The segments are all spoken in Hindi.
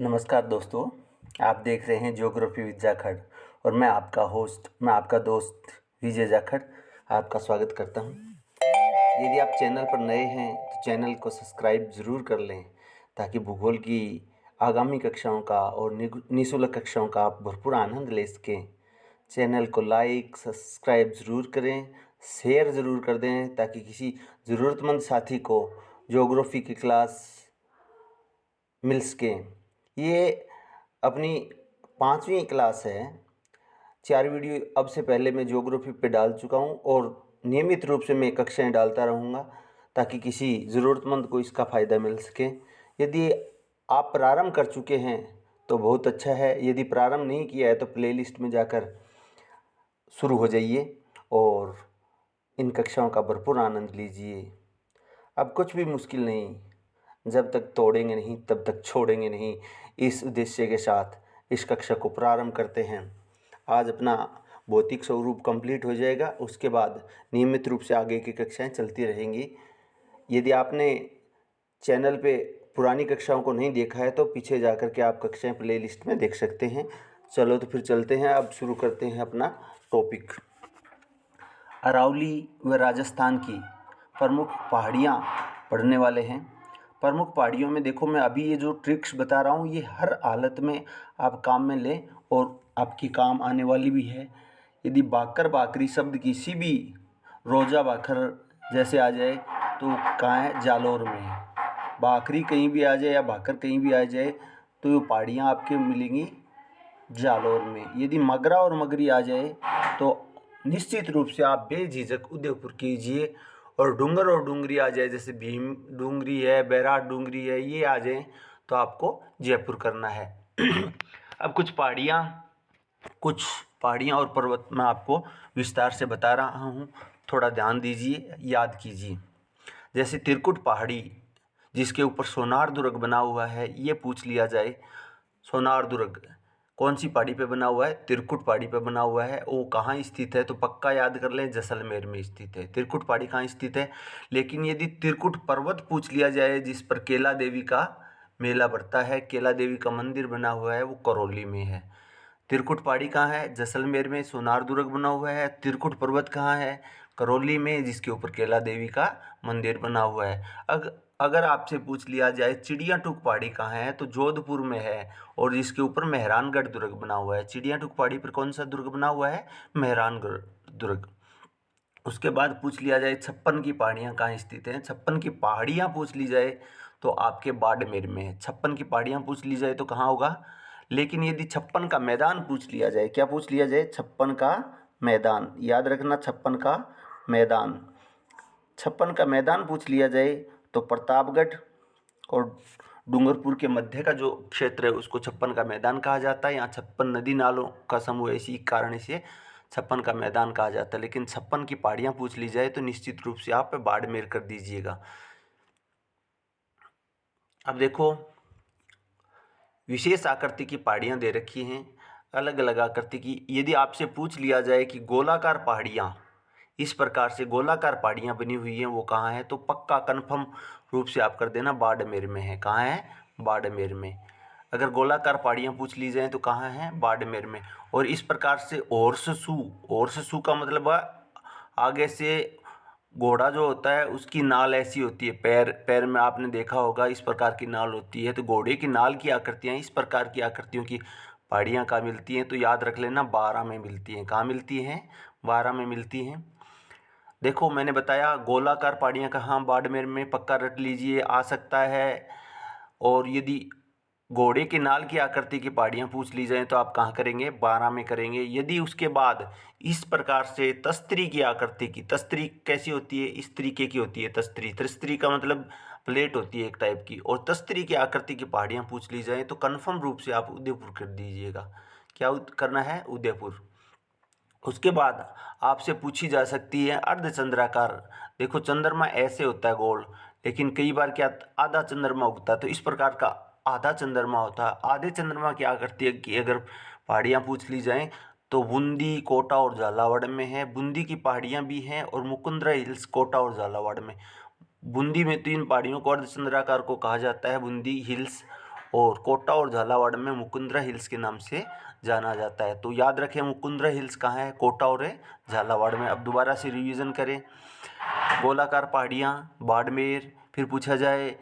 नमस्कार दोस्तों, आप देख रहे हैं ज्योग्राफी विद जाखड़ और मैं आपका दोस्त विजय जाखड़ आपका स्वागत करता हूं। यदि आप चैनल पर नए हैं तो चैनल को सब्सक्राइब ज़रूर कर लें ताकि भूगोल की आगामी कक्षाओं का और निःशुल्क कक्षाओं का आप भरपूर आनंद ले सकें। चैनल को लाइक सब्सक्राइब ज़रूर करें, शेयर ज़रूर कर दें ताकि किसी ज़रूरतमंद साथी को ज्योग्राफी की क्लास मिल सके। ये अपनी 5वीं क्लास है। 4 वीडियो अब से पहले मैं ज्योग्राफी पे डाल चुका हूँ और नियमित रूप से मैं कक्षाएं डालता रहूँगा ताकि किसी ज़रूरतमंद को इसका फ़ायदा मिल सके। यदि आप प्रारंभ कर चुके हैं तो बहुत अच्छा है, यदि प्रारंभ नहीं किया है तो प्लेलिस्ट में जाकर शुरू हो जाइए और इन कक्षाओं का भरपूर आनंद लीजिए। अब कुछ भी मुश्किल नहीं, जब तक तोड़ेंगे नहीं तब तक छोड़ेंगे नहीं, इस उद्देश्य के साथ इस कक्षा को प्रारंभ करते हैं। आज अपना भौतिक स्वरूप कंप्लीट हो जाएगा, उसके बाद नियमित रूप से आगे की कक्षाएं चलती रहेंगी। यदि आपने चैनल पे पुरानी कक्षाओं को नहीं देखा है तो पीछे जाकर के आप कक्षाएं प्लेलिस्ट में देख सकते हैं। चलो तो फिर चलते हैं, अब शुरू करते हैं अपना टॉपिक। अरावली व राजस्थान की प्रमुख पहाड़ियाँ पढ़ने वाले हैं। प्रमुख पहाड़ियों में देखो, मैं अभी ये जो ट्रिक्स बता रहा हूँ ये हर हालत में आप काम में लें और आपकी काम आने वाली भी है। यदि बाकर बाकरी शब्द किसी भी रोजा बाखर जैसे आ जाए तो कहाँ है, जालौर में है। बाकरी कहीं भी आ जाए या भाकर कहीं भी आ जाए तो ये पहाड़ियाँ आपके मिलेंगी जालौर में। यदि मगरा और मगरी आ जाए तो निश्चित रूप से आप बेझिझक उदयपुर कीजिए, और डूंगर और डूंगरी आ जाए जैसे भीम डूंगरी है, बैराट डूंगरी है, ये आ जाए तो आपको जयपुर करना है। अब कुछ पहाड़ियाँ और पर्वत मैं आपको विस्तार से बता रहा हूँ, थोड़ा ध्यान दीजिए, याद कीजिए। जैसे त्रिकुट पहाड़ी जिसके ऊपर सोनार दुर्ग बना हुआ है, ये पूछ लिया जाए सोनार दुर्ग कौन सी पहाड़ी पे बना हुआ है, त्रिकुट पहाड़ी पे बना हुआ है। वो कहाँ स्थित है तो पक्का याद कर लें, जैसलमेर में स्थित है। त्रिकुट पहाड़ी कहाँ स्थित है। लेकिन यदि त्रिकुट पर्वत पूछ लिया जाए जिस पर केला देवी का मेला बढ़ता है, केला देवी का मंदिर बना हुआ है, वो करौली में है। त्रिकुट पहाड़ी कहाँ है, जैसलमेर में। सोनार दुर्ग बना हुआ है। त्रिकुट पर्वत कहाँ है, करौली में, जिसके ऊपर केला देवी का मंदिर बना हुआ है। अगर आपसे पूछ लिया जाए चिड़िया टूक पहाड़ी कहाँ है तो जोधपुर में है, और जिसके ऊपर मेहरानगढ़ दुर्ग बना हुआ है। चिड़िया टूक पहाड़ी पर कौन सा दुर्ग बना हुआ है, मेहरानगढ़ दुर्ग। उसके बाद पूछ लिया जाए 56 की पहाड़ियाँ कहाँ स्थित हैं। 56 की पहाड़ियाँ पूछ ली जाए तो आपके बाड़मेर में है। 56 की पहाड़ियाँ पूछ ली जाए तो कहाँ होगा। लेकिन यदि 56 का मैदान पूछ लिया जाए, क्या पूछ लिया जाए, 56 का मैदान, याद रखना, 56 का मैदान। 56 का मैदान पूछ लिया जाए तो प्रतापगढ़ और डूंगरपुर के मध्य का जो क्षेत्र है उसको 56 का मैदान कहा जाता है। यहाँ 56 नदी नालों का समूह है, इसी कारण से 56 का मैदान कहा जाता है। लेकिन 56 की पहाड़ियाँ पूछ ली जाए तो निश्चित रूप से आप बाड़मेर कर दीजिएगा। अब देखो, विशेष आकृति की पहाड़ियाँ दे रखी हैं, अलग अलग आकृति की। यदि आपसे पूछ लिया जाए कि गोलाकार पहाड़ियाँ, इस प्रकार से गोलाकार पहाड़ियाँ बनी हुई हैं, वो कहाँ है तो पक्का कन्फर्म रूप से आप कर देना, बाड़मेर में है। कहाँ है, बाड़मेर में। अगर गोलाकार पहाड़ियाँ पूछ ली जाएँ तो कहाँ है, बाड़मेर में। और इस प्रकार से ओरससू का मतलब है आगे से घोड़ा जो होता है उसकी नाल ऐसी होती है, पैर में आपने देखा होगा इस प्रकार की नाल होती है। तो घोड़े की नाल की आकृतियाँ, इस प्रकार की आकृतियों की पहाड़ियाँ कहाँ मिलती हैं तो याद रख लेना, 12 में मिलती हैं। कहाँ मिलती हैं, 12 में मिलती हैं। देखो, मैंने बताया गोलाकार पहाड़ियाँ कहाँ, बाड़मेर में, पक्का रट लीजिए, आ सकता है। और यदि घोड़े के नाल की आकृति की पहाड़ियाँ पूछ ली जाएँ तो आप कहाँ करेंगे, 12 में करेंगे। यदि उसके बाद इस प्रकार से तस्तरी की आकृति की, तस्तरी कैसी होती है, इस तरीके की होती है तस्तरी। तस्तरी का मतलब प्लेट होती है एक टाइप की, और तस्तरी की आकृति की पहाड़ियाँ पूछ ली जाएँ तो कन्फर्म रूप से आप उदयपुर कर दीजिएगा। क्या करना है, उदयपुर। उसके बाद आपसे पूछी जा सकती है अर्धचंद्राकार। देखो, चंद्रमा ऐसे होता है गोल, लेकिन कई बार क्या आधा चंद्रमा उगता है, तो इस प्रकार का आधा चंद्रमा होता है। आधे चंद्रमा की आकृति की अगर पहाड़ियाँ पूछ ली जाएं तो बूंदी, कोटा और झालावाड़ में है। बूंदी की पहाड़ियाँ भी हैं और मुकुंदरा हिल्स, कोटा और झालावाड़ में। बूंदी में 3 पहाड़ियों को अर्धचंद्राकार को कहा जाता है, बूंदी हिल्स और कोटा और झालावाड़ में मुकुंदरा हिल्स के नाम से जाना जाता है। तो याद रखें मुकुंदरा हिल्स कहाँ है, कोटा और झालावाड़ में। अब दोबारा से रिवीजन करें, गोलाकार पहाड़ियाँ बाड़मेर, फिर पूछा जाए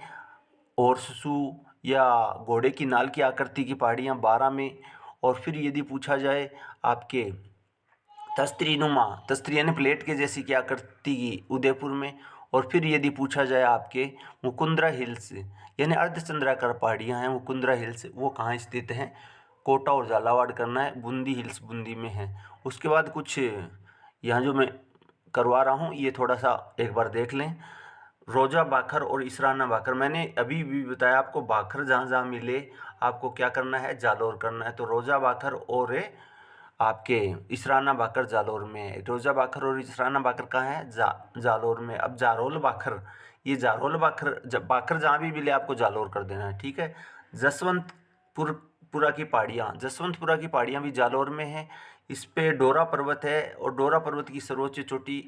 ओरसू या घोड़े की नाल की आकृति की पहाड़ियाँ बारा में, और फिर यदि पूछा जाए आपके तस्त्रीनुमा, तस्त्री यानी प्लेट के जैसी की आकृति की उदयपुर में, और फिर यदि पूछा जाए आपके मुकुंदरा हिल्स यानी अर्धचंद्राकार पहाड़ियाँ हैं मुकुंदरा हिल्स, वो कहाँ स्थित हैं, कोटा और झालावाड़ करना है, बूंदी हिल्स बूंदी में है। उसके बाद कुछ यहाँ जो मैं करवा रहा हूँ ये थोड़ा सा एक बार देख लें। रोजा भाखर और इसराना भाखर, मैंने अभी भी बताया आपको, भाखर जहाँ जहाँ मिले आपको क्या करना है, जालौर करना है। तो रोजा भाखर और आपके इसराना भाखर जालौर में है। रोजा भाखर और इसराना भाखर कहाँ है, जालौर में। अब जारोल भाखर, ये जारोल भाखर भाखर जहाँ भी मिले आपको जालौर कर देना है, ठीक है। जसवंतपुरा की पहाड़ियाँ, जसवंतपुरा की पहाड़ियाँ भी जालौर में है। इस पे डोरा पर्वत है, और डोरा पर्वत की सर्वोच्च चोटी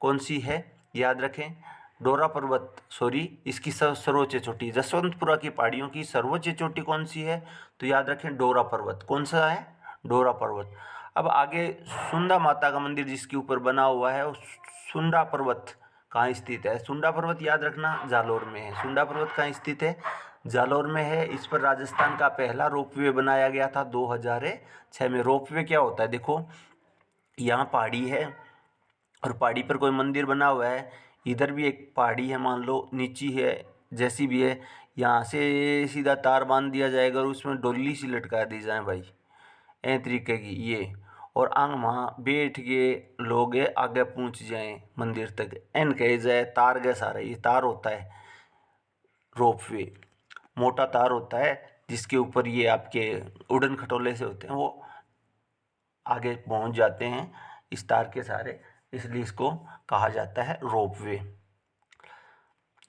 कौन सी है, याद रखें, डोरा पर्वत, इसकी सर्वोच्च चोटी, जसवंतपुरा की पहाड़ियों की सर्वोच्च चोटी कौन सी है, तो याद रखें डोरा पर्वत। कौन सा है, डोरा पर्वत। अब आगे सुंडा माता का मंदिर जिसके ऊपर बना हुआ है, सुंडा पर्वत कहाँ स्थित है, सुंडा पर्वत याद रखना जालौर में है। सुंडा पर्वत कहाँ स्थित है, जालौर में है। इस पर राजस्थान का पहला रोपवे बनाया गया था 2006 में। रोपवे क्या होता है, देखो यहाँ पहाड़ी है और पहाड़ी पर कोई मंदिर बना हुआ है, इधर भी एक पहाड़ी है, मान लो नीची है जैसी भी है, यहाँ से सीधा तार बांध दिया जाएगा और उसमें डोली सी लटका दी जाए भाई, ए तरीके की ये, और आंग वहाँ बैठ के लोग आगे पहुँच जाएं मंदिर तक, एन कहे जाए तार गए सारे। ये तार होता है रोपवे, मोटा तार होता है जिसके ऊपर ये आपके उड़न खटोले से होते हैं, वो आगे पहुँच जाते हैं इस तार के सहारे, इसलिए इसको कहा जाता है रोपवे।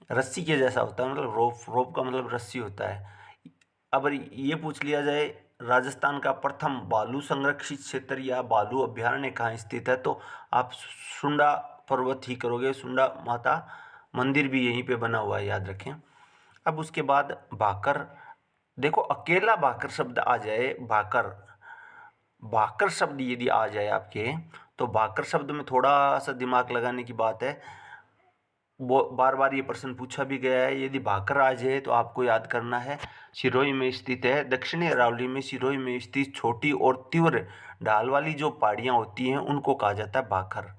रस्सी के जैसा होता है, मतलब रोप का मतलब रस्सी होता है। अब ये पूछ लिया जाए राजस्थान का प्रथम भालू संरक्षित क्षेत्र या भालू अभ्यारण्य कहाँ स्थित है, तो आप सुंडा पर्वत ही करोगे, सुंडा माता मंदिर भी यहीं पे बना हुआ है, याद रखें। अब उसके बाद भाकर, देखो अकेला भाकर शब्द आ जाए, भाकर शब्द यदि आ जाए आपके, तो भाकर शब्द में थोड़ा सा दिमाग लगाने की बात है। वो बार बार ये प्रश्न पूछा भी गया है, यदि भाकर आ जाए तो आपको याद करना है सिरोही में स्थित है, दक्षिणी अरावली में सिरोही में स्थित छोटी और तीव्र ढाल वाली जो पहाड़ियाँ होती हैं उनको कहा जाता है भाकर।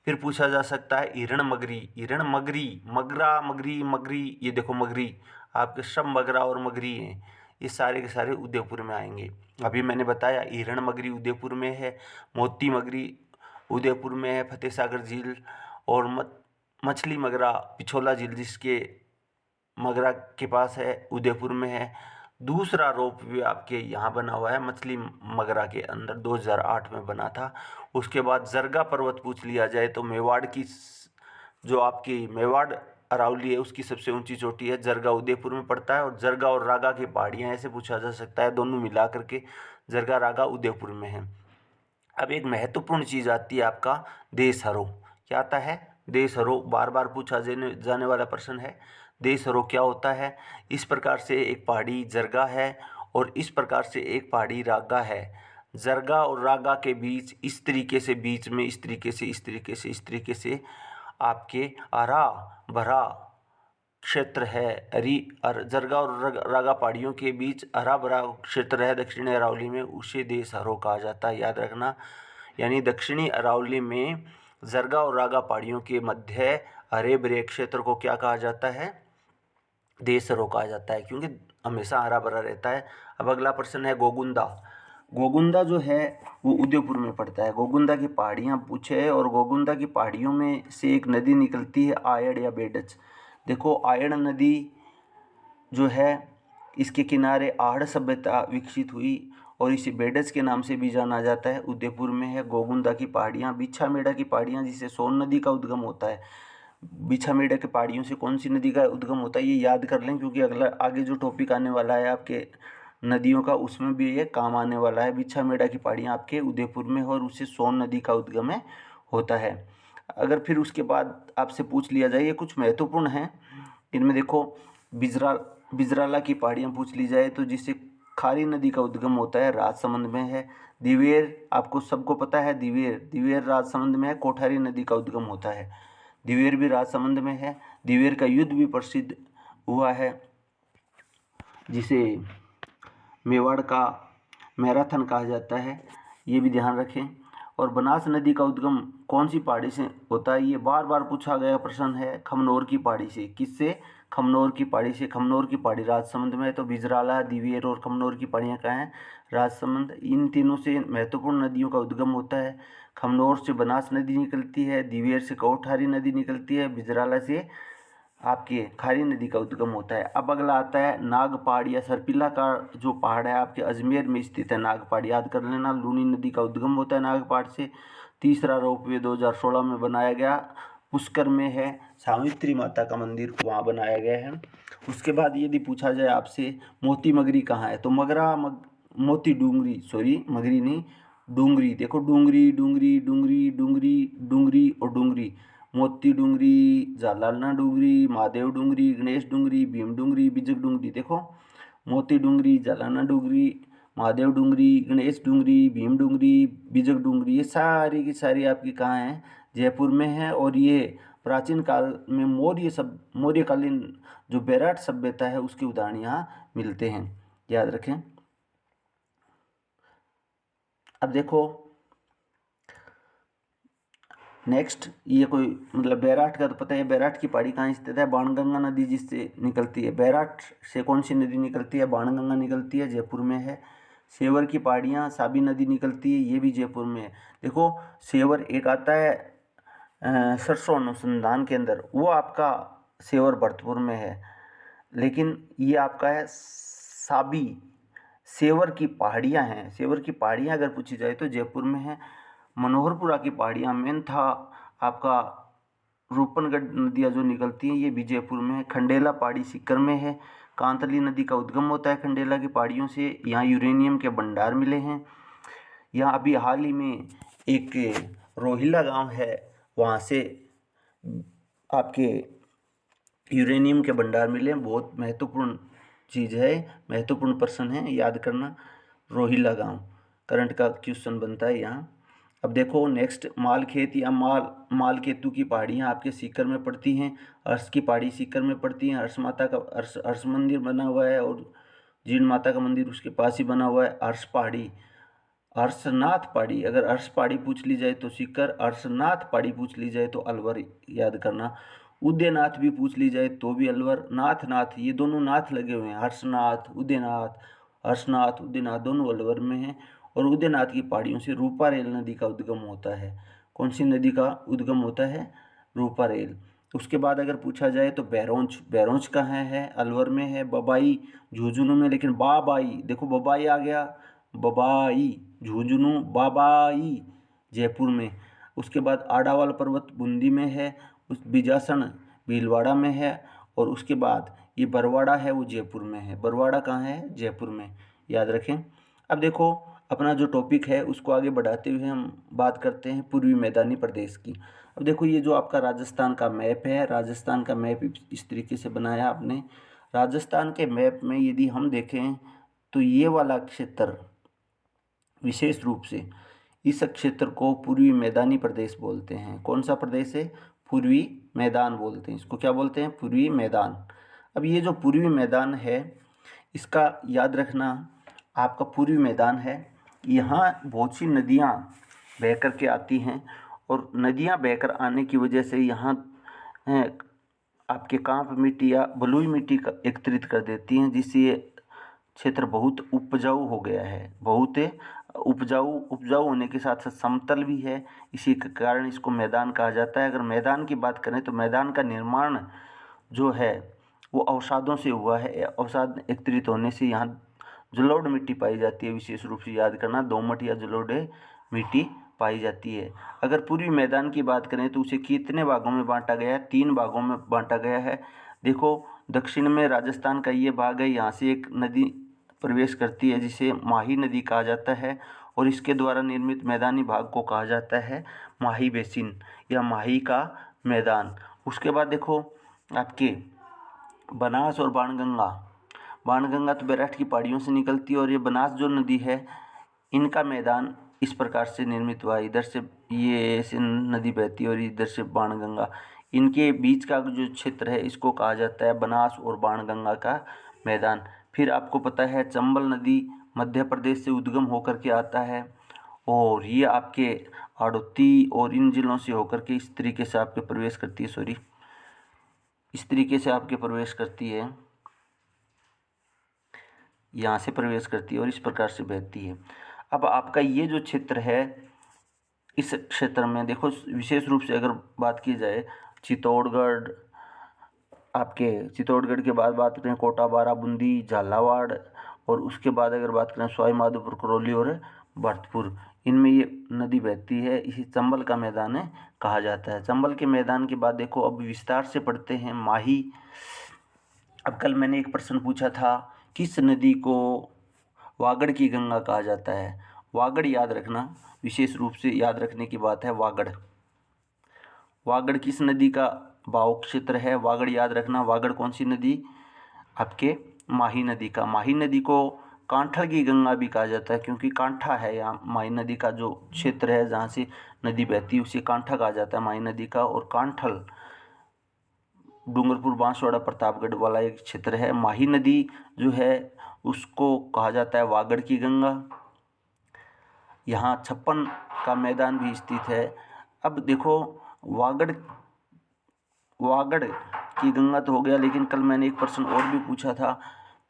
फिर पूछा जा सकता है हिरण मगरी, मगरा मगरी, ये देखो मगरी, आपके सब मगरा और मगरी हैं, ये सारे के सारे उदयपुर में आएंगे। अभी मैंने बताया हिरण मगरी उदयपुर में है, मोती मगरी उदयपुर में है, फतेह सागर झील, और मछली मगरा पिछोला झील जिसके मगरा के पास है उदयपुर में है। दूसरा रोप वे आपके यहाँ बना हुआ है मछली मगरा के अंदर, 2008 में बना था। उसके बाद जरगा पर्वत पूछ लिया जाए तो मेवाड़ की जो आपकी मेवाड़ अरावली है उसकी सबसे ऊंची चोटी है, जरगा उदयपुर में पड़ता है। और जरगा और रागा की पहाड़ियाँ ऐसे पूछा जा सकता है, दोनों मिला करके जरगा रागा उदयपुर में है। अब एक महत्वपूर्ण चीज़ आती है आपका देशहरो, क्या आता है, देशहरो, बार बार पूछा जाने वाला प्रश्न है। देशहरो क्या होता है, इस प्रकार से एक पहाड़ी जरगा है और इस प्रकार से एक पहाड़ी रागा है। जरगा और रागा के बीच इस तरीके से, बीच में इस तरीके से आपके हरा भरा क्षेत्र है। जरगा और रागा पहाड़ियों के बीच हरा भरा क्षेत्र है दक्षिणी अरावली में, उसे देशहरो कहा जाता है, याद रखना। यानी दक्षिणी अरावली में जरगा और रागा पहाड़ियों के मध्य हरे भरे क्षेत्र को क्या कहा जाता है, देशहरो कहा जाता है, क्योंकि हमेशा हरा भरा रहता है। अब अगला प्रश्न है गोगुंदा जो है वो उदयपुर में पड़ता है। गोगुंदा की पहाड़ियाँ पूछे है, और गोगुंदा की पहाड़ियों में से एक नदी निकलती है आयड़ या बेडच। देखो आयड़ नदी जो है इसके किनारे आहड़ सभ्यता विकसित हुई और इसे बेडच के नाम से भी जाना जाता है, उदयपुर में है। गोगुंदा की पहाड़ियाँ, बिछा मेढ़ा की पहाड़ियाँ जिससे सोन नदी का उद्गम होता है, बिछा मेढ़ा की पहाड़ियों से कौन सी नदी का उद्गम होता है ये याद कर लें, क्योंकि अगला आगे जो टॉपिक आने वाला है आपके नदियों का उसमें भी ये काम आने वाला है। बिछा मेढ़ा की पहाड़ियाँ आपके उदयपुर में और उससे सोन नदी का उद्गम होता है। अगर फिर उसके बाद आपसे पूछ लिया जाए, ये कुछ महत्वपूर्ण हैं इनमें, देखो बिजराला की पहाड़ियाँ पूछ ली जाए तो जिससे खारी नदी का उद्गम होता है राजसमंद में है। दिवेर आपको सबको पता है, दिवेर राजसमंद में है। कोठारी नदी का उद्गम होता है, दिवेर भी राजसमंद में है। दिवेर का युद्ध भी प्रसिद्ध हुआ है जिसे मेवाड़ का मैराथन कहा जाता है, ये भी ध्यान रखें। और बनास नदी का उद्गम कौन सी पहाड़ी से होता है, ये बार बार पूछा गया प्रश्न है। खमनोर की पहाड़ी से। किससे? खमनोर की पहाड़ी से। खमनोर की पहाड़ी राजसमंद में है, तो बिजराला, दिवेर और खमनोर की पहाड़ियाँ कहाँ हैं? राजसमंद। इन तीनों से महत्वपूर्ण नदियों का उद्गम होता है। खमनोर से बनास नदी निकलती है, दिवेर से कोठारी नदी निकलती है, बिजराला से आपके खारी नदी का उद्गम होता है। अब अगला आता है नागपाड़ या सरपिला का जो पहाड़ है आपके अजमेर में स्थित है। नागपाड़ याद कर लेना, लूनी नदी का उद्गम होता है नागपाड़ से। तीसरा रोपवे 2016 में बनाया गया, पुष्कर में है, सावित्री माता का मंदिर वहाँ बनाया गया है। उसके बाद यदि पूछा जाए आपसे मोती मगरी कहाँ है, तो मोती डूंगरी, सॉरी मगरी नहीं, डूंगरी। देखो डूंगरी डूंगरी डूंगरी डूंगरी डूंगरी और डूंगरी। मोती डूंगरी, जालालना डूंगरी, महादेव डूंगरी, गणेश डूंगरी, भीम डूंगरी, बिजक डूंगरी। देखो मोती डूंगरी, जालालना डूंगरी, महादेव डूंगरी, गणेश डूंगरी, भीम डूंगरी, बिजक डूंगरी, ये सारी की सारी आपकी कहाँ हैं? जयपुर में है। और ये प्राचीन काल में मौर्यकालीन जो बैराट सभ्यता है उसके उदाहरण यहाँ मिलते हैं, याद रखें। अब देखो नेक्स्ट, ये कोई मतलब बैराट का तो पता है, बैराट की पहाड़ी कहाँ स्थित है? बाणगंगा नदी जिससे निकलती है। बैराट से कौन सी नदी निकलती है? बाणगंगा निकलती है, जयपुर में है। सेवर की पहाड़ियाँ साबी नदी निकलती है, ये भी जयपुर में है। देखो सेवर एक आता है सरसों अनुसंधान के अंदर, वो आपका सेवर भरतपुर में है। लेकिन ये आपका है साबी, सेवर की पहाड़ियाँ हैं। सेवर की पहाड़ियाँ अगर पूछी जाए तो जयपुर में है। मनोहरपुरा की पहाड़ियाँ, मेन था आपका रूपनगढ़ नदियाँ जो निकलती हैं, ये भी जयपुर में है। खंडेला पहाड़ी सीकर में है। कांतली नदी का उद्गम होता है खंडेला की पहाड़ियों से। यहाँ यूरेनियम के भंडार मिले हैं। यहाँ अभी हाल ही में एक रोहिला गांव है, वहाँ से आपके यूरेनियम के भंडार मिले हैं। बहुत महत्वपूर्ण चीज़ है, महत्वपूर्ण प्रश्न है, याद करना। रोहिला गांव करंट का क्वेश्चन बनता है यहाँ। अब देखो नेक्स्ट, मालखेत या मालकेतु की पहाड़ियाँ आपके सीकर में पड़ती हैं। अर्श की पहाड़ी सीकर में पड़ती हैं। अर्श माता का अर्श मंदिर बना हुआ है और जीण माता का मंदिर उसके पास ही बना हुआ है। अर्श पहाड़ी, अर्शनाथ पहाड़ी, अगर अर्श पहाड़ी पूछ ली जाए तो सीकर, अर्शनाथ पहाड़ी पूछ ली जाए तो अलवर, याद करना। उदयनाथ भी पूछ ली जाए तो भी अलवर। नाथ, ये दोनों नाथ लगे हुए हैं, हर्षनाथ, उदयनाथ, हर्षनाथ, उदयनाथ दोनों अलवर में हैं। और उदयनाथ की पहाड़ियों से रूपारेल नदी का उद्गम होता है। कौन सी नदी का उद्गम होता है? रूपारेल। उसके बाद अगर पूछा जाए तो बैरोंच कहाँ है? अलवर में है। बबाई झुंझुनू में, लेकिन बाबाई, देखो बबाई आ गया, बबाई, झुंझुनू, बाबाई जयपुर में। उसके बाद आड़ावाल पर्वत बूंदी में है। उस बिजासन भीलवाड़ा में है। और उसके बाद ये बरवाड़ा है, वो जयपुर में है। बरवाड़ा कहाँ है? जयपुर में, याद रखें। अब देखो अपना जो टॉपिक है उसको आगे बढ़ाते हुए हम बात करते हैं पूर्वी मैदानी प्रदेश की। अब देखो ये जो आपका राजस्थान का मैप है, राजस्थान का मैप इस तरीके से बनाया आपने। राजस्थान के मैप में यदि हम देखें तो ये वाला क्षेत्र विशेष रूप से, इस क्षेत्र को पूर्वी मैदानी प्रदेश बोलते हैं। कौन सा प्रदेश है? पूर्वी मैदान बोलते हैं इसको। क्या बोलते हैं? पूर्वी मैदान। अब ये जो पूर्वी मैदान है इसका याद रखना, आपका पूर्वी मैदान है, यहाँ बहुत सी नदियाँ बह कर के आती हैं। और नदियाँ बहकर आने की वजह से यहाँ आपके कांप मिट्टी या बलुई मिट्टी का एकत्रित कर देती हैं, जिससे ये क्षेत्र बहुत उपजाऊ हो गया है। बहुत उपजाऊ होने के साथ साथ समतल भी है, इसी के कारण इसको मैदान कहा जाता है। अगर मैदान की बात करें तो मैदान का निर्माण जो है वो अवसादों से हुआ है। अवसाद एकत्रित होने से यहाँ जलोढ़ मिट्टी पाई जाती है, विशेष रूप से याद करना, दोमट या जलोढ़ मिट्टी पाई जाती है। अगर पूर्वी मैदान की बात करें तो उसे कितने भागों में बांटा गया है? 3 भागों में बांटा गया है। देखो दक्षिण में राजस्थान का ये भाग है, यहाँ से एक नदी प्रवेश करती है जिसे माही नदी कहा जाता है, और इसके द्वारा निर्मित मैदानी भाग को कहा जाता है माही बेसिन या माही का मैदान। उसके बाद देखो आपके बनास और बाणगंगा, बाणगंगा तो बैराठ की पहाड़ियों से निकलती है और ये बनास जो नदी है इनका मैदान इस प्रकार से निर्मित हुआ। इधर से ये ऐसे नदी बहती है और इधर से बाणगंगा, इनके बीच का जो क्षेत्र है इसको कहा जाता है बनास और बाणगंगा का मैदान। फिर आपको पता है चंबल नदी मध्य प्रदेश से उद्गम होकर के आता है और ये आपके हाड़ौती और इन जिलों से होकर के इस तरीके से आपके प्रवेश करती है, इस तरीके से आपके प्रवेश करती है, यहाँ से प्रवेश करती है और इस प्रकार से बहती है। अब आपका ये जो क्षेत्र है इस क्षेत्र में देखो विशेष रूप से अगर बात की जाए चित्तौड़गढ़, आपके चित्तौड़गढ़ के बाद बात करें कोटा, बाराबूंदी, झालावाड़ और उसके बाद अगर बात करें सवाई माधोपुर, करौली और भरतपुर, इनमें ये नदी बहती है। इसी चंबल का मैदान है कहा जाता है। चंबल के मैदान के बाद देखो अब विस्तार से पढ़ते हैं माही। अब कल मैंने एक प्रश्न पूछा था किस नदी को वागड़ की गंगा कहा जाता है। वागड़ याद रखना, विशेष रूप से याद रखने की बात है। वागड़, वागड़ किस नदी का बहाव क्षेत्र है, वागड़ याद रखना। वागड़ कौन सी नदी, आपके माही नदी का। माही नदी को कांठल की गंगा भी कहा जाता है क्योंकि कांठा है यहाँ माही नदी का जो क्षेत्र है जहाँ से नदी बहती है उसे कांठा कहा जाता है माही नदी का। और कांठल डूंगरपुर, बांसवाड़ा, प्रतापगढ़ वाला एक क्षेत्र है। माही नदी जो है उसको कहा जाता है वागड़ की गंगा। यहाँ 56 का मैदान भी स्थित है। अब देखो वागड़ की गंगा तो हो गया, लेकिन कल मैंने एक प्रश्न और भी पूछा था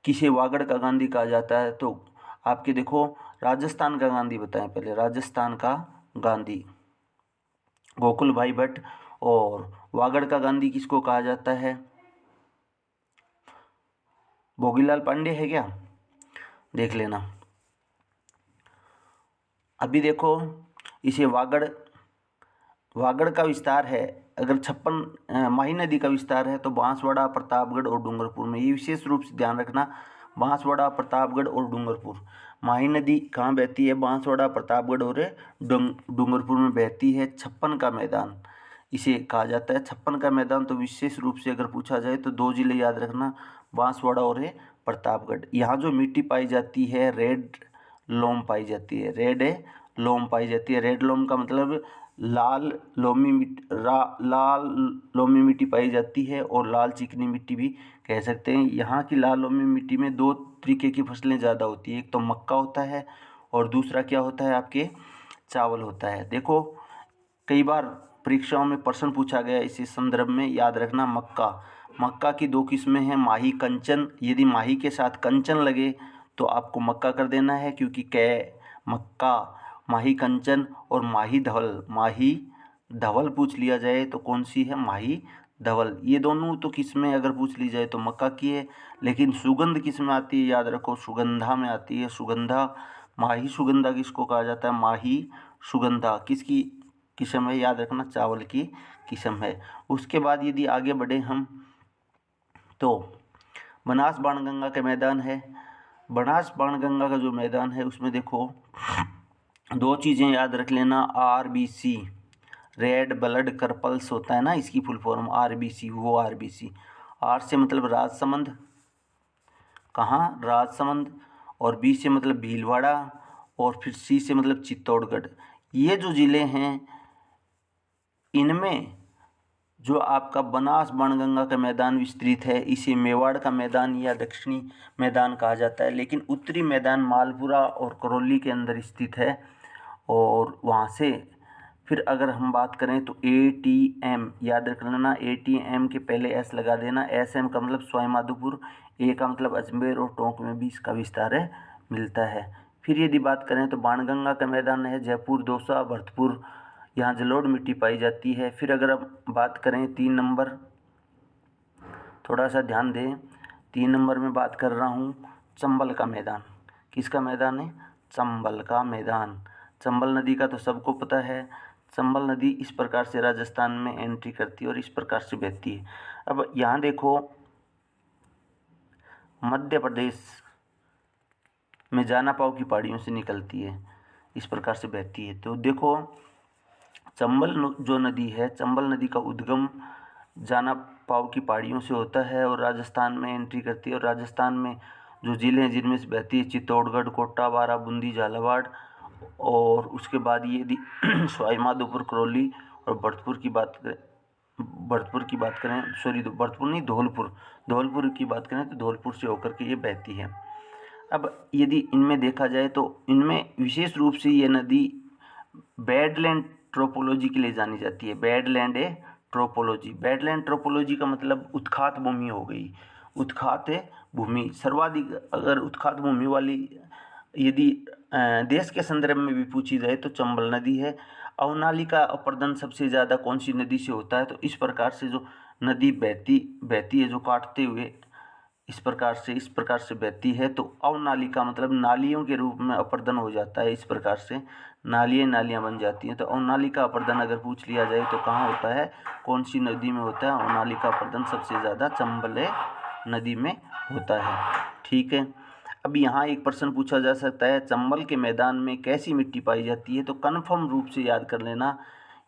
किसे वागड़ का गांधी कहा जाता है। तो आपके देखो राजस्थान का गांधी बताएं पहले। राजस्थान का गांधी गोकुल भाई भट्ट। और वागड़ का गांधी किसको कहा जाता है, भोगीलाल पांडे है क्या, देख लेना। अभी देखो इसे वागड़ का विस्तार है, अगर 56 माही नदी का विस्तार है तो बांसवाड़ा, प्रतापगढ़ और डूंगरपुर में। ये विशेष रूप से ध्यान रखना, बांसवाड़ा, प्रतापगढ़ और डूंगरपुर। माही नदी कहाँ बहती है, बांसवाड़ा, प्रतापगढ़ और डूंगरपुर में बहती है। 56 का मैदान इसे कहा जाता है। 56 का मैदान तो विशेष रूप से अगर पूछा जाए तो 2 जिले याद रखना, बांसवाड़ा और प्रतापगढ़। यहाँ जो मिट्टी पाई जाती है रेड लोम पाई जाती है, रेड लोम पाई जाती है। रेड लोम का मतलब लाल लोमी मिट्टी पाई जाती है और लाल चिकनी मिट्टी भी कह सकते हैं। यहाँ की लाल लोमी मिट्टी में 2 तरीके की फसलें ज़्यादा होती है, एक तो मक्का होता है और दूसरा क्या होता है आपके चावल होता है। देखो कई बार परीक्षाओं में प्रश्न पूछा गया इसी संदर्भ में, याद रखना मक्का की 2 किस्में हैं, माही कंचन। यदि माही के साथ कंचन लगे तो आपको मक्का कर देना है क्योंकि मक्का, माही कंचन और माही धवल पूछ लिया जाए तो कौन सी है, माही धवल। ये दोनों तो किस्में अगर पूछ ली जाए तो मक्का की है, लेकिन सुगंध किस्में आती है याद रखो, सुगंधा में आती है। सुगंधा, माही सुगंधा किसको कहा जाता है, माही सुगंधा किसकी किस्म है, याद रखना चावल की किस्म है। उसके बाद यदि आगे बढ़े हम तो बनास बाणगंगा का मैदान है। बनास बाणगंगा का जो मैदान है उसमें देखो 2 चीज़ें याद रख लेना, RBC रेड ब्लड करपल्स होता है ना, इसकी फुल फॉर्म RBC, वो RBC। R से मतलब राजसमंद, कहाँ राजसमंद, और B से मतलब भीलवाड़ा और फिर C से मतलब चित्तौड़गढ़। ये जो ज़िले हैं इनमें जो आपका बनास बाणगंगा का मैदान विस्तृत है इसे मेवाड़ का मैदान या दक्षिणी मैदान कहा जाता है, लेकिन उत्तरी मैदान मालपुरा और करौली के अंदर स्थित है। और वहाँ से फिर अगर हम बात करें तो ATM याद रख लेना, ATM के पहले S लगा देना। SM का मतलब सवाई माधोपुर, A का मतलब अजमेर और टोंक में भी इसका विस्तार मिलता है। फिर यदि बात करें तो बाणगंगा का मैदान है जयपुर, दौसा, भरतपुर, यहाँ जलोढ़ मिट्टी पाई जाती है। फिर अगर अब बात करें 3 नंबर, थोड़ा सा ध्यान दें, 3 नंबर में बात कर रहा हूँ चंबल का मैदान। किसका मैदान है, चंबल का मैदान। चंबल नदी का तो सबको पता है, चंबल नदी इस प्रकार से राजस्थान में एंट्री करती है और इस प्रकार से बहती है। अब यहाँ देखो मध्य प्रदेश में जानापाव की पहाड़ियों से निकलती है, इस प्रकार से बहती है। तो देखो चंबल जो नदी है, चंबल नदी का उद्गम जानापाव की पहाड़ियों से होता है और राजस्थान में एंट्री करती है और राजस्थान में जो ज़िले हैं जिनमें से बहती है चित्तौड़गढ़, कोटा, बारा, बूंदी, झालावाड़। और उसके बाद ये सवाई माधोपुर, करौली और भरतपुर की बात करें, भरतपुर नहीं, धौलपुर की बात करें तो धौलपुर से होकर के ये बहती है। अब यदि इनमें देखा जाए तो इनमें विशेष रूप से ये नदी बैडलैंड ट्रोपोलॉजी के लिए जानी जाती है। बैडलैंड ट्रोपोलॉजी का मतलब उत्खात भूमि हो गई। उत्खात भूमि सर्वाधिक, अगर उत्खात भूमि वाली यदि देश के संदर्भ में भी पूछी जाए तो चंबल नदी है। अवनालिका अपर्दन सबसे ज़्यादा कौन सी नदी से होता है? तो इस प्रकार से जो नदी बहती है, जो काटते हुए इस प्रकार से बहती है, तो अवनालिका मतलब नालियों के रूप में अपर्दन हो जाता है। इस प्रकार से नालियाँ बन जाती हैं। तो अवनालिका अपर्दन अगर पूछ लिया जाए तो कहाँ होता है, कौन सी नदी में होता है? अवनालिका अपर्दन सबसे ज़्यादा चंबल नदी में होता है। ठीक है। अब यहाँ एक प्रश्न पूछा जा सकता है, चंबल के मैदान में कैसी मिट्टी पाई जाती है? तो कन्फर्म रूप से याद कर लेना,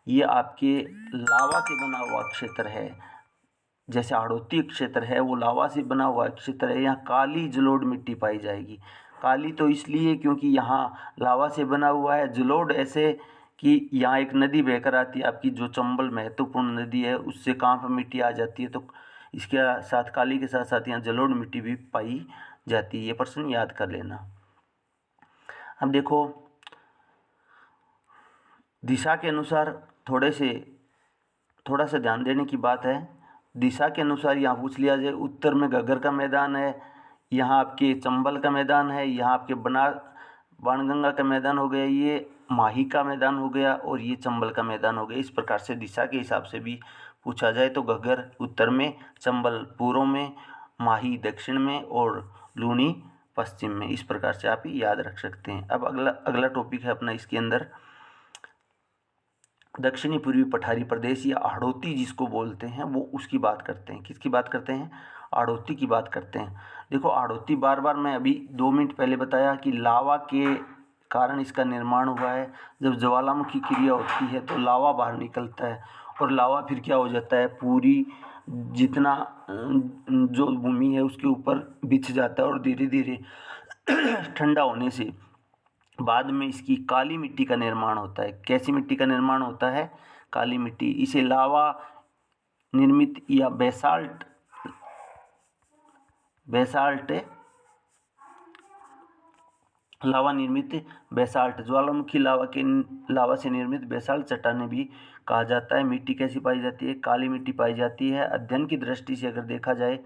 ये आपके लावा से बना हुआ क्षेत्र है। जैसे हाड़ौती क्षेत्र है वो लावा से बना हुआ क्षेत्र है। यहाँ काली जलोढ़ मिट्टी पाई जाएगी। काली तो इसलिए क्योंकि यहाँ लावा से बना हुआ है। जलोढ़ ऐसे कि यहाँ एक नदी बहकर आती है आपकी, जो चंबल महत्वपूर्ण नदी है, उससे कहाँ पर मिट्टी आ जाती है, तो इसके साथ काली के साथ साथ यहाँ जलोढ़ मिट्टी भी पाई जाती है। ये प्रश्न याद कर लेना। अब देखो, दिशा के अनुसार थोड़ा सा ध्यान देने की बात है। दिशा के अनुसार यहाँ पूछ लिया जाए, उत्तर में घग्गर का मैदान है, यहाँ आपके चंबल का मैदान है, यहाँ आपके बाणगंगा का मैदान हो गया, ये माही का मैदान हो गया, और ये चंबल का मैदान हो गया। इस प्रकार से दिशा के हिसाब से भी पूछा जाए तो घग्गर उत्तर में, चंबल पूर्व में, माही दक्षिण में और लूनी पश्चिम में। इस प्रकार से आप याद रख सकते हैं। अब अगला टॉपिक है अपना इसके अंदर दक्षिणी पूर्वी पठारी प्रदेश या हाड़ौती जिसको बोलते हैं, वो उसकी बात करते हैं। किसकी बात करते हैं? हाड़ौती की बात करते हैं। देखो, हाड़ौती बार मैं अभी 2 मिनट पहले बताया कि लावा के कारण इसका निर्माण हुआ है। जब ज्वालामुखी क्रिया होती है तो लावा बाहर निकलता है, और लावा फिर क्या हो जाता है, पूरी जितना जो भूमि है उसके ऊपर बिछ जाता है, और धीरे धीरे ठंडा होने से बाद में इसकी काली मिट्टी का निर्माण होता है। कैसी मिट्टी का निर्माण होता है? काली मिट्टी। इसे लावा निर्मित या बेसाल्ट लावा निर्मित बेसाल्ट, ज्वालामुखी लावा से निर्मित बेसाल्ट चट्टानें भी कहा जाता है। मिट्टी कैसी पाई जाती है? काली मिट्टी पाई जाती है। अध्ययन की दृष्टि से अगर देखा जाए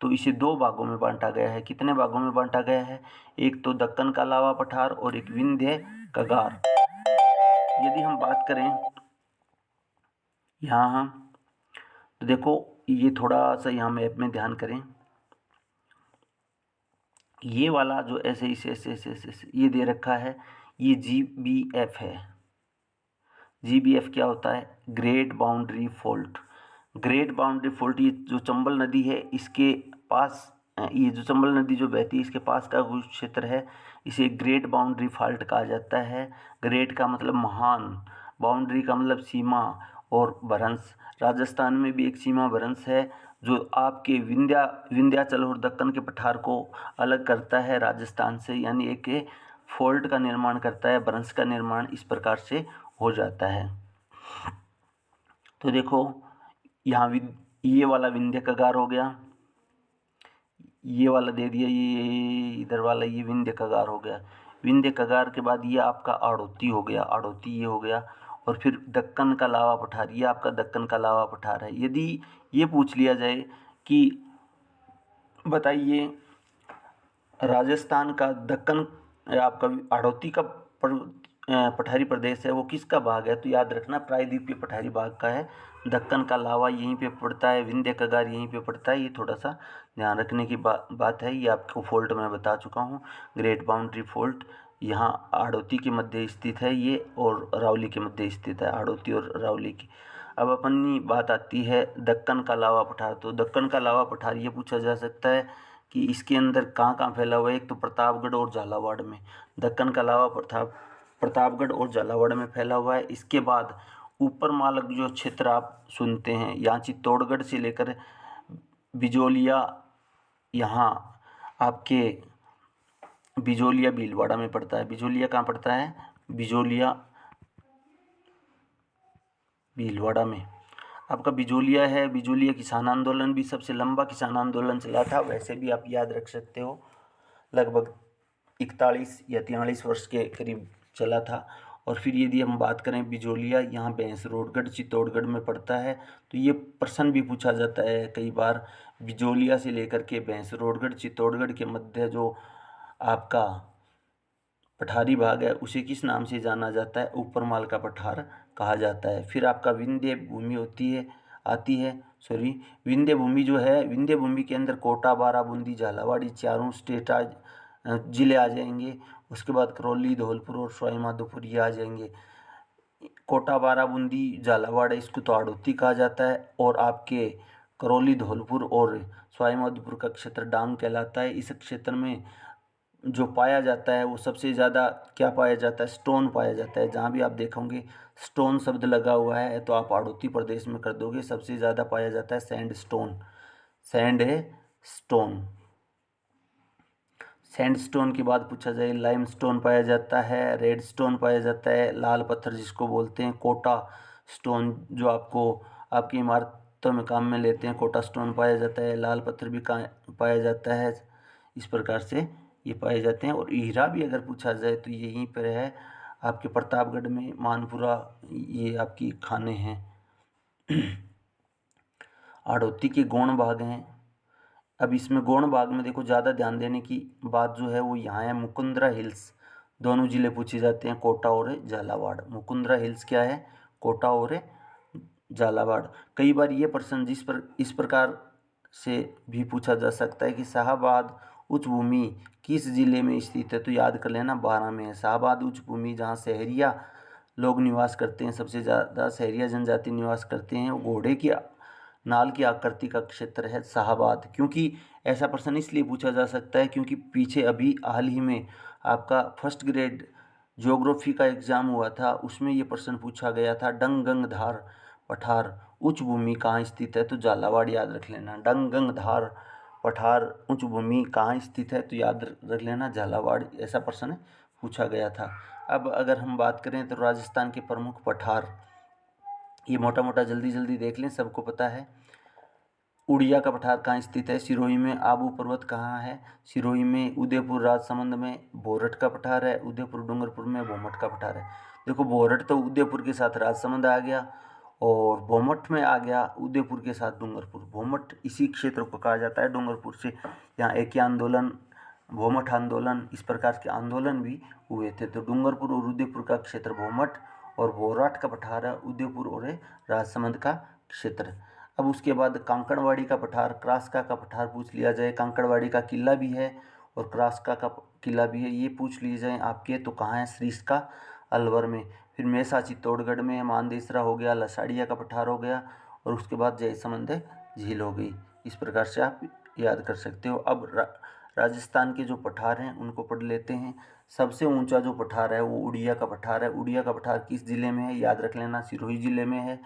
तो इसे 2 भागों में बांटा गया है। कितने भागों में बांटा गया है? एक तो दक्कन का लावा पठार और एक विंध्य कगार। यदि हम बात करें यहाँ तो देखो, ये थोड़ा सा यहाँ मैप में ध्यान करें। ये वाला जो ऐसे ये दे रखा है, ये GBF है। GBF क्या होता है? Great boundary fault. Great boundary fault, ये जो चंबल नदी है इसके पास, ये जो चंबल नदी जो बहती है इसके पास का कुछ क्षेत्र है, इसे ग्रेट बाउंड्री फॉल्ट कहा जाता है। ग्रेट का मतलब महान, बाउंड्री का मतलब सीमा, और भ्रंश, राजस्थान में भी एक सीमा भ्रंश है जो आपके विंध्याचल और दक्कन के पठार को अलग करता है राजस्थान से, यानी एक फॉल्ट का निर्माण करता है, भ्रंश का निर्माण इस प्रकार से हो जाता है। तो देखो, यहाँ ये वाला विंध्य कगार हो गया, ये वाला दे दिया, ये इधर वाला ये विंध्य कगार हो गया। विंध्य कगार के बाद ये आपका हाड़ौती हो गया, हाड़ौती ये हो गया, और फिर दक्कन का लावा पठार, ये आपका दक्कन का लावा पठार है। यदि ये पूछ लिया जाए कि बताइए राजस्थान का दक्कन, आपका हाड़ौती का पठारी प्रदेश है वो किसका भाग है? तो याद रखना प्रायद्वीपीय पठारी भाग का है। दक्कन का लावा यहीं पे पड़ता है, विंध्य कगार यहीं पे पड़ता है। ये थोड़ा सा ध्यान रखने की बात है। ये आपको फॉल्ट मैं बता चुका हूँ, ग्रेट बाउंड्री फॉल्ट यहाँ हाड़ौती के मध्य स्थित है ये, और रावली के मध्य स्थित है, हाड़ौती और रावली की। अब अपनी बात आती है दक्कन का लावा पठार। तो दक्कन का लावा पठार ये पूछा जा सकता है कि इसके अंदर कहाँ फैला हुआ है? एक तो प्रतापगढ़ और झालावाड़ में। दक्कन का लावा प्रतापगढ़ और झालावाड़ में फैला हुआ है। इसके बाद ऊपर मालक जो क्षेत्र आप सुनते हैं, यहाँ चित्तौड़गढ़ से लेकर बिजोलिया, यहाँ आपके बिजोलिया भीलवाड़ा में पड़ता है। बिजोलिया कहाँ पड़ता है? बिजोलिया भीलवाड़ा में आपका बिजोलिया है। बिजोलिया किसान आंदोलन भी सबसे लंबा किसान आंदोलन चला था, वैसे भी आप याद रख सकते हो, लगभग 41 या 43 वर्ष के करीब चला था। और फिर यदि हम बात करें बिजोलिया, यहाँ भैंसरोडगढ़ चित्तौड़गढ़ में पड़ता है, तो ये प्रश्न भी पूछा जाता है कई बार। बिजोलिया से लेकर के भैंसरोडगढ़ चित्तौड़गढ़ के मध्य जो आपका पठारी भाग है उसे किस नाम से जाना जाता है? ऊपरमाल का पठार कहा जाता है। फिर आपका विंध्य भूमि आती है सॉरी विंध्य भूमि जो है, विंध्य भूमि के अंदर कोटा, बाराबूंदी, झालावाड़ चारों स्टेट जिले आ जाएंगे। उसके बाद करौली, धौलपुर और सवाई माधोपुर ये आ जाएंगे। कोटा, बाराबूंदी, झालावाड़ इसको तो हाड़ौती कहा जाता है, और आपके करौली, धौलपुर और सवाई माधोपुर का क्षेत्र डांग कहलाता है। इस क्षेत्र में जो पाया जाता है वो सबसे ज़्यादा क्या पाया जाता है? स्टोन पाया जाता है। जहाँ भी आप देखोगे स्टोन शब्द लगा हुआ है तो आप हाड़ौती प्रदेश में कर दोगे। सबसे ज़्यादा पाया जाता है सैंड स्टोन, सैंड है स्टोन। सैंडस्टोन के बाद पूछा जाए लाइमस्टोन पाया जाता है, रेड स्टोन पाया जाता है, लाल पत्थर जिसको बोलते हैं कोटा स्टोन, जो आपको आपकी इमारतों में काम में लेते हैं, कोटा स्टोन पाया जाता है। लाल पत्थर भी पाया जाता है। इस प्रकार से ये पाए जाते हैं। और हीरा भी अगर पूछा जाए तो यहीं पर है आपके प्रतापगढ़ में, मानपुरा, ये आपकी खाने हैं। हाड़ौती के गौण भाग हैं। अब इसमें गौण भाग में देखो ज़्यादा ध्यान देने की बात जो है वो यहाँ है, मुकुंदरा हिल्स। दोनों ज़िले पूछे जाते हैं, कोटा और झालावाड़। मुकुंदरा हिल्स क्या है? कोटा और झालावाड़। कई बार ये प्रश्न इस प्रकार से भी पूछा जा सकता है कि शाहाबाद उच्च भूमि किस जिले में स्थित है? तो याद कर लेना 12 में है। शाहाबाद उच्च भूमि जहाँ शहरिया लोग निवास करते हैं, सबसे ज़्यादा शहरिया जनजाति निवास करते हैं, घोड़े की नाल की आकृति का क्षेत्र है शाहाबाद। क्योंकि ऐसा प्रश्न इसलिए पूछा जा सकता है क्योंकि पीछे अभी हाल ही में आपका फर्स्ट ग्रेड ज्योग्राफी का एग्ज़ाम हुआ था, उसमें ये प्रश्न पूछा गया था, डंगंगधार पठार उच्च भूमि कहाँ स्थित है? तो झालावाड़ याद रख लेना। डंगंगधार पठार उच्च भूमि कहाँ स्थित है? तो याद रख लेना झालावाड़। ऐसा प्रश्न पूछा गया था। अब अगर हम बात करें तो राजस्थान के प्रमुख पठार, ये मोटा मोटा जल्दी जल्दी देख लें, सबको पता है। उड़िया का पठार कहाँ स्थित है? सिरोही में। आबू पर्वत कहाँ है? सिरोही में। उदयपुर राजसमंद में बोरट का पठार है। उदयपुर डूंगरपुर में भोमट का पठार है। देखो बोरट तो उदयपुर के साथ राजसमंद आ गया, और भोमट में आ गया उदयपुर के साथ डूंगरपुर। भोमट इसी क्षेत्र को कहा जाता है डूंगरपुर से। यहाँ एकी आंदोलन, भोमट आंदोलन, इस प्रकार के आंदोलन भी हुए थे। तो डूंगरपुर और उदयपुर का क्षेत्र भोमट, और बोराट का पठार है उदयपुर और राजसमंद का क्षेत्र। अब उसके बाद कांकड़वाड़ी का पठार, क्रास्का का पठार पूछ लिया जाए। कांकड़वाड़ी का किला भी है और क्रास्का का किला भी है, ये पूछ लिए जाए आपके, तो कहाँ है? सरिस्का अलवर में। फिर मेसा चित्तौड़गढ़ में है। मानदेसरा हो गया, लसाड़िया का पठार हो गया, और उसके बाद जयसमंद झील हो गई। इस प्रकार से आप याद कर सकते हो। अब राजस्थान के जो पठार हैं उनको पढ़ लेते हैं। सबसे ऊंचा जो पठार है वो उड़िया का पठार है। उड़िया का पठार किस ज़िले में है? याद रख लेना, सिरोही ज़िले में है।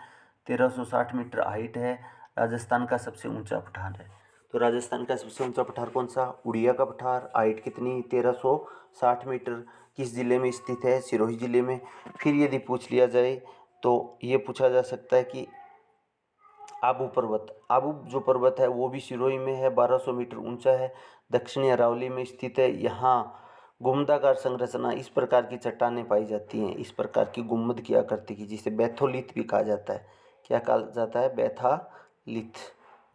1360 मीटर हाइट है। राजस्थान का सबसे ऊंचा पठार है। तो राजस्थान का सबसे ऊंचा पठार कौन सा? उड़िया का पठार। हाइट कितनी? 1360 मीटर। किस ज़िले में स्थित है? सिरोही ज़िले में। फिर यदि पूछ लिया जाए तो ये पूछा जा सकता है कि आबू पर्वत, आबू जो पर्वत है वो भी सिरोही में है, 1200 मीटर ऊंचा है, दक्षिणी अरावली में स्थित है। यहाँ गुम्बदाकार संरचना, इस प्रकार की चट्टानें पाई जाती हैं, इस प्रकार की गुम्बद की आकृति की, जिसे बैथोलिथ भी कहा जाता है। क्या कहा जाता है? बैथालिथ,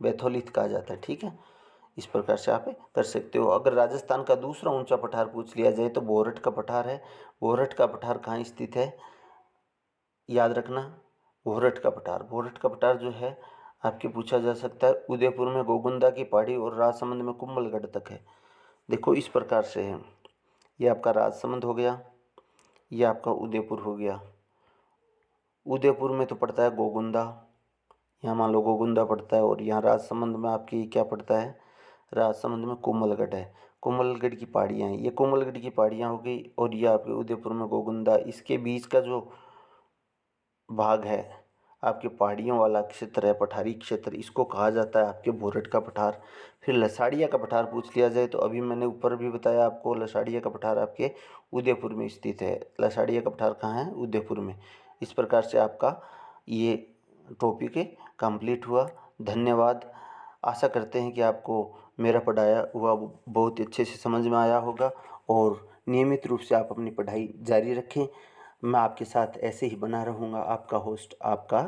बैथोलिथ कहा जाता है। ठीक है, इस प्रकार से आप कर सकते हो। अगर राजस्थान का दूसरा ऊंचा पठार पूछ लिया जाए तो बोरट का पठार है। बोरट का पठार कहाँ स्थित है? याद रखना, बोरट का पठार। बोरट का पठार जो है आपके पूछा जा सकता है उदयपुर में गोगुंदा की पहाड़ी और राजसमंद में कुंभलगढ़ तक है। देखो इस प्रकार से है, ये आपका राजसमंद हो गया, ये आपका उदयपुर हो गया। उदयपुर में तो पड़ता है गोगुंदा, यहाँ मान लो गोगुंदा पड़ता है, और यहाँ राजसमंद में आपकी क्या पड़ता है? राजसमंद में कोमलगढ़ है। कोमलगढ़ की पहाड़ियाँ हैं, ये कोमलगढ़ की पहाड़ियाँ हो गई, और ये आपके उदयपुर में गोगुंदा। इसके बीच का जो भाग है आपके पहाड़ियों वाला क्षेत्र है, पठारी क्षेत्र, इसको कहा जाता है आपके भोरट का पठार। फिर लसाड़िया का पठार पूछ लिया जाए तो अभी मैंने ऊपर भी बताया आपको, लसाड़िया का पठार आपके उदयपुर में स्थित है। लसाड़िया का पठार कहाँ है? उदयपुर में। इस प्रकार से आपका ये टॉपिक कंप्लीट हुआ। धन्यवाद। आशा करते हैं कि आपको मेरा पढ़ाया हुआ बहुत अच्छे से समझ में आया होगा और नियमित रूप से आप अपनी पढ़ाई जारी रखें। मैं आपके साथ ऐसे ही बना रहूँगा, आपका होस्ट, आपका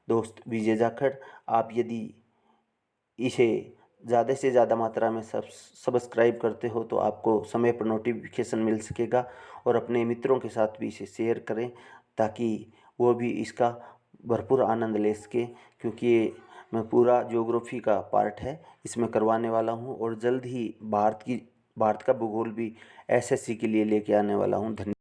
दोस्त विजय जाखड़। आप यदि इसे ज़्यादा से ज़्यादा मात्रा में सब्सक्राइब करते हो तो आपको समय पर नोटिफिकेशन मिल सकेगा और अपने मित्रों के साथ भी इसे शेयर करें ताकि वो भी इसका भरपूर आनंद ले सके, क्योंकि ये मैं पूरा ज्योग्राफी का पार्ट है इसमें करवाने वाला हूँ और जल्द ही भारत का भूगोल भी एसएससी के लिए लेके आने वाला हूँ। धन्यवाद।